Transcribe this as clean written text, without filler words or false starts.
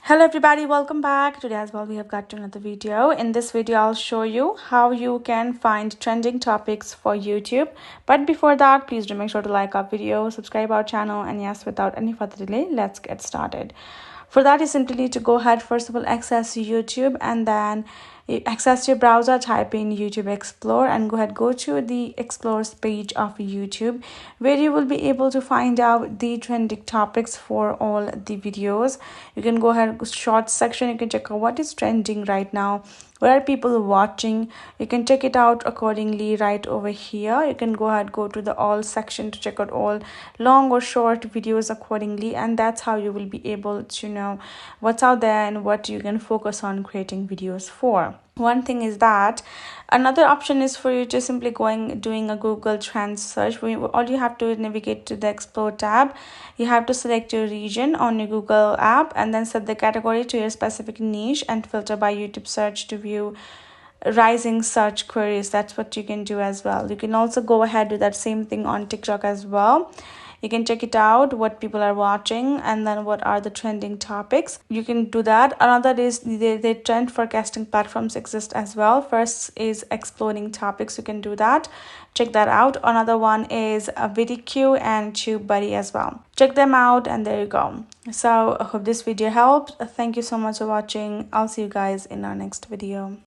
Hello everybody, welcome back. Today as well we have got to another video. In this video I'll show you how you can find trending topics for YouTube. But before that, please do make sure to like our video, subscribe our channel, and yes, without any further delay, let's get started. For that, you simply need to go ahead, first of all, access YouTube, and then access your browser, type in YouTube Explore, and go ahead, go to the Explores page of YouTube, where you will be able to find out the trending topics for all the videos. You can go ahead, short section, you can check out what is trending right now, what are people watching. You can check it out accordingly right over here. You can go ahead, go to the all section to check out all long or short videos accordingly, and that's how you will be able to know what's out there and what you can focus on creating videos for. One thing is that another option is for you to simply doing a Google Trends search. All you have to navigate to the Explore tab. You have to select your region on your Google app and then set the category to your specific niche and filter by YouTube search to view rising search queries. That's what you can do as well. You can also go ahead do that same thing on TikTok as well. You can check it out, what people are watching, and then what are the trending topics. You can do that. Another is the trend forecasting platforms exist as well. First is exploring topics. You can do that. Check that out. Another one is vidIQ and TubeBuddy as well. Check them out, and there you go. So I hope this video helped. Thank you so much for watching. I'll see you guys in our next video.